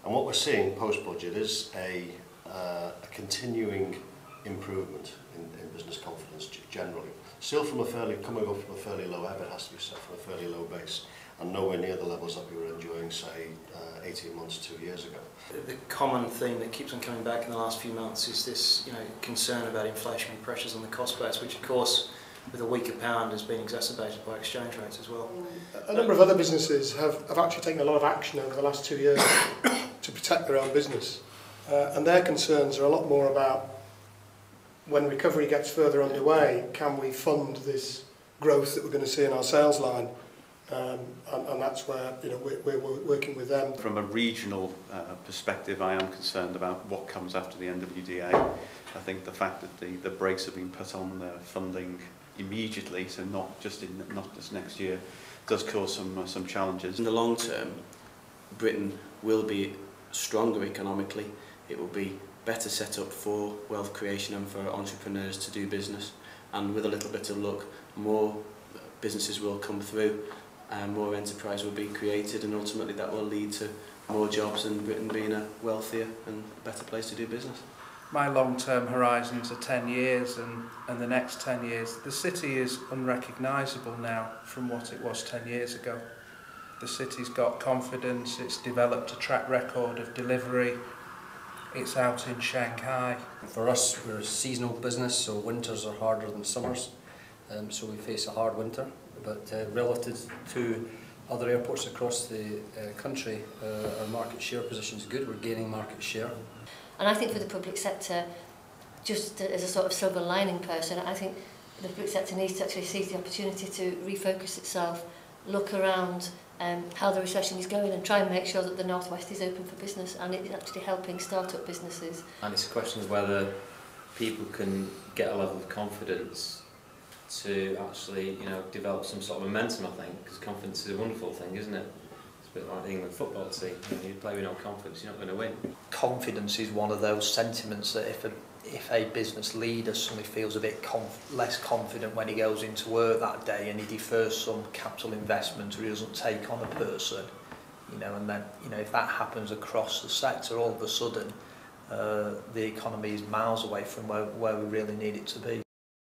And what we're seeing post-budget is a continuing improvement in business confidence generally. Still coming up from a fairly low ebb, it has to be said, from a fairly low base, and nowhere near the levels that we were enjoying, say, 18 months, 2 years ago. The common theme that keeps on coming back in the last few months is this, concern about inflationary pressures on the cost base, which of course, with a weaker pound, has been exacerbated by exchange rates as well. A number of other businesses have actually taken a lot of action over the last 2 years to protect their own business. And their concerns are a lot more about when recovery gets further underway, can we fund this growth that we're going to see in our sales line? And that's where we're working with them. From a regional perspective, I am concerned about what comes after the NWDA. I think the fact that the brakes have been put on the funding immediately, so not just next year, does cause some challenges. In the long term, Britain will be stronger economically. It will be better set up for wealth creation and for entrepreneurs to do business. And with a little bit of luck, more businesses will come through, and more enterprise will be created, and ultimately that will lead to more jobs and Britain being a wealthier and better place to do business. My long-term horizons are 10 years and the next 10 years. The city is unrecognisable now from what it was 10 years ago. The city's got confidence, it's developed a track record of delivery, it's out in Shanghai. For us, we're a seasonal business, so winters are harder than summers, so we face a hard winter. But relative to other airports across the country, our market share position is good. We're gaining market share. And I think for the public sector, just as a sort of silver lining person, I think the public sector needs to actually seize the opportunity to refocus itself, look around how the recession is going, and try and make sure that the North West is open for business, and it's actually helping start-up businesses. And it's a question of whether people can get a level of confidence to actually, develop some sort of momentum, I think, because confidence is a wonderful thing, isn't it? It's a bit like the England football team. You play with no confidence, you're not going to win. Confidence is one of those sentiments that if a business leader suddenly feels a bit less confident when he goes into work that day and he defers some capital investment or he doesn't take on a person, and then, if that happens across the sector, all of a sudden the economy is miles away from where we really need it to be.